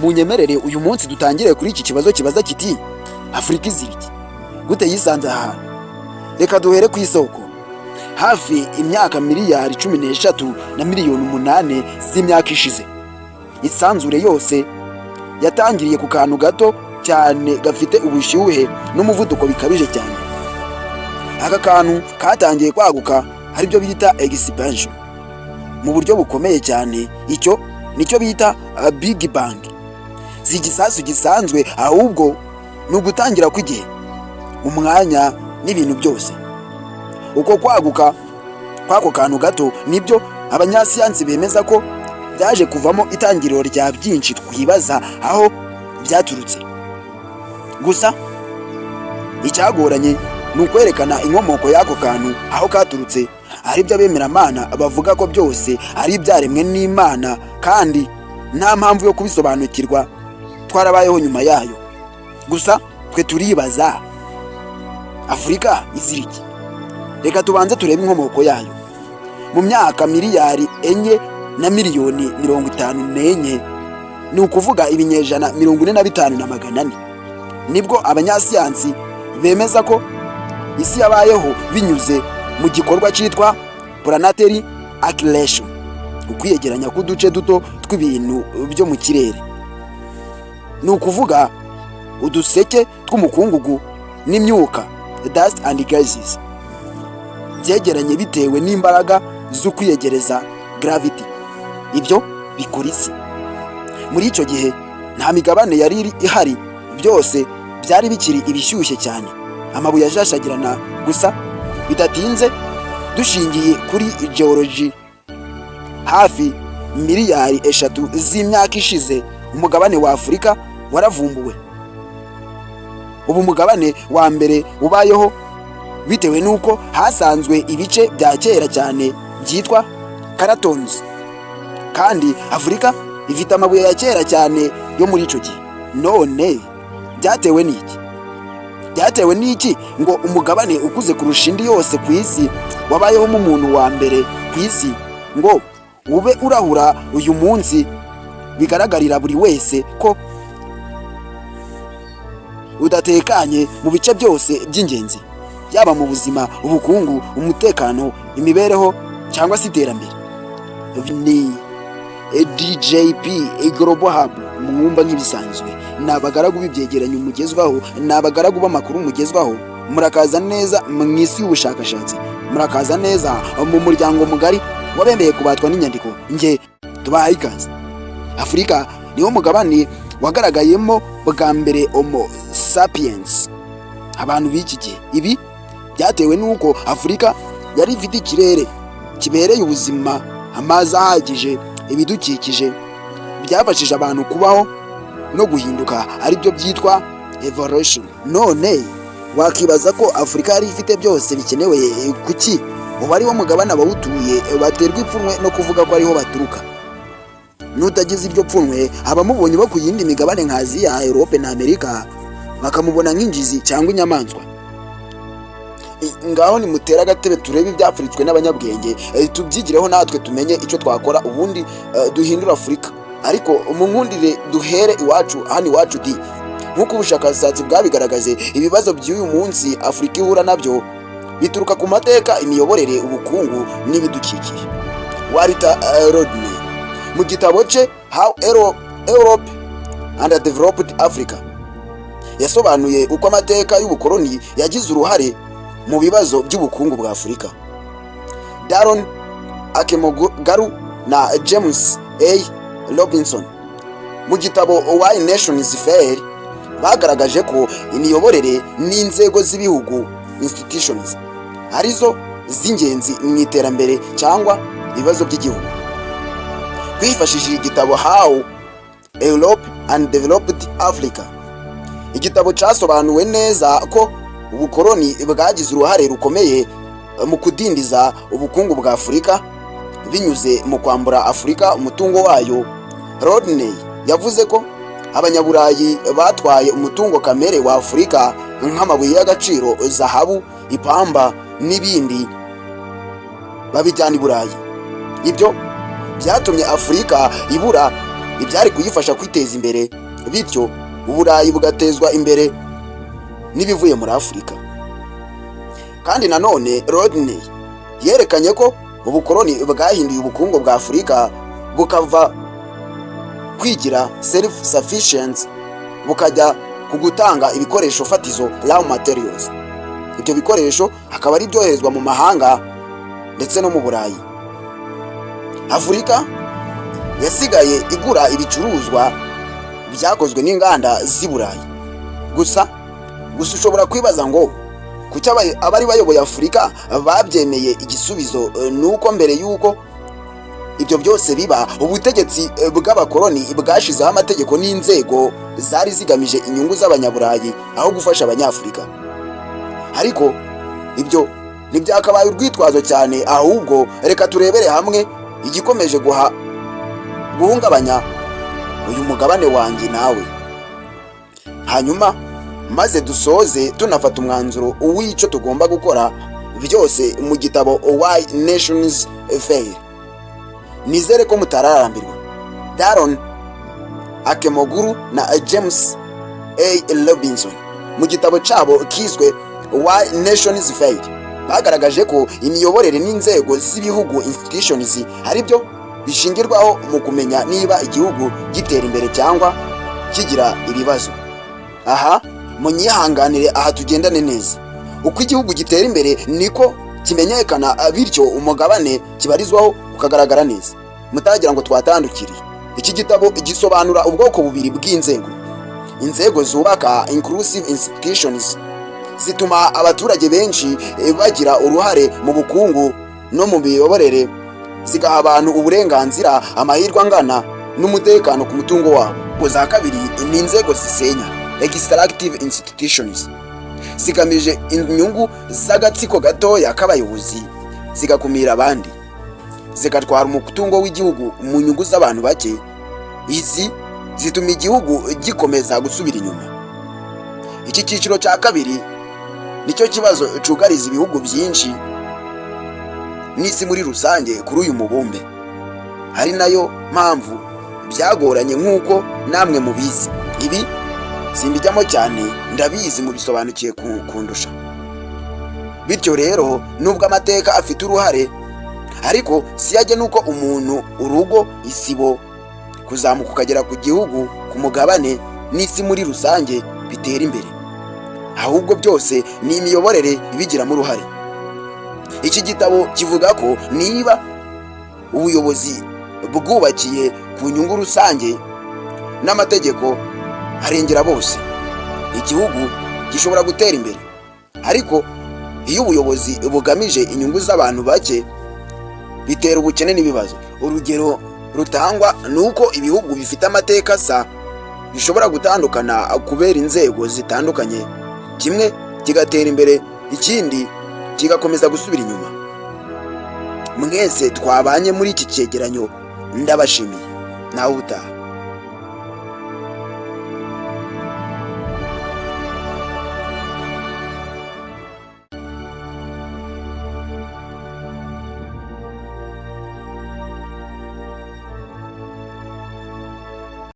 munyemerere uyu munsi dutangire kuri iki kibazo kibaza kiti Afurika izira iki, gute yisanze ahantu? Reka duhere ku isoko. Hafi imyaka miliyari 13 na miliyoni 8 z'imyaka ishize, isanzure yose yatangiriye ku kantu gato cyane gafite ubushyuhe n'umuvuduko bikabije cyane. Aka kantu katangiye kwaguka aribyo bita expansion mu buryo bukomeye cyane. Icyo nicyo bita Big Bang. Zigisasu gisanzwe, ahubwo ni ugutangira kw'igihe, umwanya n'ibintu byose. Uko kwaguka kwako kantu gato nibyo abanyasiyansi bemeza ko byaje kuvamo itangiriro rya byinshi twibaza aho byaturutse. Gusa icyagoranye ni ukwerekana inkomoko y'ako kantu aho katurutse, aribyo abemeramana bavuga ko byose ari ibyaremwe n'Imana kandi nta mpamvu yo kubisobanukirwa twarabayeho nyuma yayo. Gusa twe turibaza, Afurika izira iki? Reka tubanze turebe inkomoko yayo. Mu myaka miliyari 4 na miliyoni 54, ni ukuvuga ibinyejana 45 na 400, nibwo abanyasiyansi bemeza ko isi yabayeho binyuze mu gikorwa cyitwa planetary accretion, ukwiyegeranya k'uduce duto tw'ibintu byo mu kirere. Ni ukuvuga uduseke tw'umukungugu n'imyuka, dust and gases, byegeranye bitewe n'imbaraga zo kwiyegereza gravity. Ibyo bikora isi. Muri icyo gihe nta migabane yari ihari, byose byari bikiri ibishyushye cyane, amabuye ajashagirana. Gusa bidatinze, dushingiye kuri geology, hafi miliyari 3 z'imyaka ishize umugabane wa Afurika waravumbuwe. Ubu mugabane wa mbere ubayeho bitewe nuko hasanzwe ibice bya kera cyane byitwa Caratons, kandi Afurika ifite amabuye ya kera cyane yo muri icyo gihe. None byatewe n'iki? Byatewe n'iki ngo umugabane ukuze kurusha indi yose ku isi wabayeho mu muntu wa mbere ku isi ngo ube urahura uyu munsi? Bigaragarira buri wese ko udatekanye mu bice byose by'ingenzi, yaba mu buzima, ubukungu, umutekano, imibereho cyangwa se iterambere. Ni DJP Global Hub, mwumva nk'ibisanzwe. Ni abagaragu b'ibyegeranyo mugezwaho, ni abagaragu b'amakuru mugezwaho. Murakaza neza mu isi y'ubushakashatsi, murakaza neza mu muryango mugari wabemeye kubatwa n'inyandiko. Nge tubahaye ikaze. Afurika niwo mugabane wagaragayemo bwa mbere Homo sapiens, abantu b'iki gihe. Ibi byatewe n'uko Afurika yari ifite ikirere kibereye ubuzima, amazi ahagije, ibidukikije byafashije abantu kubaho no guhinduka, aribyo byitwa evolution. None wakibaza ko Afurika yari ifite byose bikenewe, kuki ubu ariwo mugabane abawutuye baterwa ipfunwe no kuvuga ko ariho baturuka? Nutagize iryo pfunwe, abamubonye bo ku yindi migabane nka Aziya, Europe na Amerika bakamubona nk'ingizi cyangwa inyamaswa. Ngaho nimutera agatebe turebe ibyapfuritswe n'abanyabwenge, tubyigireho natwe tumenye icyo twakora, ubundi duhindura Afurika. Ariko umunkundire duhere iwacu, hano iwacu di. Nk'uko ubushakashatsi bwabigaragaje, ibibazo by'uyu munsi Afurika ihura nabyo bituruka ku mateka, imiyoborere, ubukungu n'ibidukikije. Walter Rodney mu gitabo cye How Europe Underdeveloped Africa yasobanuye uko amateka y'ubukoloni yagize uruhare mu bibazo by'ubukungu bwa Afurika. Daron Akemoglu na James A. Robinson mu gitabo Why Nations Fail bagaragaje ko imiyoborere n'inzego z'ibihugu, institutions, arizo z'ingenzi mu iterambere cyangwa ibibazo by'igihugu. Kwifashishije igitabo How Europe Undeveloped Africa, igitabo cyasobanuwe neza ko ubukoloni bwagize uruhare rukomeye mu kudindiza ubukungu bwa Afurika binyuze mu kwambura Afurika umutungo wayo. Rodney yavuze ko abanyaburayi batwaye umutungo kamere wa Afurika nk'amabuye y'agaciro, zahabu, ipamba n'ibindi, babijyana i Burayi. Ibyo byatumye Afurika ibura ibyari kuyifasha kwiteza imbere, bityo uburayi bugatezwa imbere n'ibivuye muri Afurika. Kandi nanone Rodney yerekanye ko ubukoloni bwahinduye ubukungu bwa Afurika bukava kwigira self sufficient bukajya ku gutanga ibikoresho fatizo raw materials. Ibyo bikoresho akaba ari byoherezwa mu mahanga ndetse no mu Burayi. Afurika yasigaye igura ibicuruzwa byakozwe n'inganda z'i Burayi. Gusa ushobora kwibaza ngo kuki abari bayoboye Afurika babyemeye? Igisubizo nuko mbere y'uko ibyo byose biba, ubutegetsi bw'abakoloni bwashizeho amategeko n'inzego zari zigamije inyungu z'abanyaburayi aho gufasha abanyafurika. Ariko ibyo ntibyakabaye urwitwazo cyane, ahubwo reka turebere hamwe igikomeje guhungabanya uyu mugabane wanjye nawe, hanyuma maze dusoze tunafata umwanzuro w'icyo tugomba gukora byose mu gitabo Why Nations Fail. Nizere ko mutararambirwa. Daron Akemoglu na James A. Robinson mu gitabo cyabo kiswe Why Nations Fail bagaragaje ko imiyoborere n'inzego z'ibihugu institutions ari byo bishingirwaho mu kumenya niba igihugu gitera imbere cyangwa kigira ibibazo. Aha munyihanganire, aha tugendane neza. Uko igihugu gitera imbere niko kimenyekana, bityo umugabane kibarizwaho ukagaragara neza. Mutagira ngo twatandukiriye. Iki gitabo gisobanura ubwoko bubiri bw'inzego. Inzego zubaka inclusive institutions zituma abaturage benshi bagira uruhare mu bukungu no mu miyoborere, zigaha abantu uburenganzira, amahirwe angana n'umutekano ku mutungo wabo. Za kabiri ni inzego zisenya extractive institutions, zigamije inyungu z'agatsiko gatoya k'abayobozi, zigakumira abandi, zigatwara umutungo w'igihugu mu nyungu z'abantu bake. Izi zituma igihugu gikomeza gusubira inyuma. Iki cyiciro cya kabiri nicyo kibazo cyugariza ibihugu byinshi n'isi muri rusange kuri uyu mubumbe, hari nayo mpamvu byagoranye nk'uko namwe mubizi. Ibi simbijyamo cyane, ndabizi mubisobanukiye kundusha. Bityo rero nubwo amateka afite uruhare, ariko siyajye nuko umuntu, urugo, isibo, kuzamuka ukagera ku gihugu, ku mugabane n'isi muri rusange bitera imbere, ahubwo byose ni imiyoborere ibigiramo uruhare. Iki gitabo kivuga ko niba ubuyobozi bwubakiye ku nyungu rusange n'amategeko arengera bose, igihugu gishobora gutera imbere. Ariko iyo ubuyobozi bugamije inyungu z'abantu bake, bitera ubukene n'ibibazo. Urugero rutangwa ni uko ibihugu bifite amateka asa bishobora gutandukana kubera inzego zitandukanye, kimwe kigatera imbere ikindi kigakomeza gusubira inyuma. Mwese twabanye muri iki cyegeranyo ndabashimiye, nawe utaha.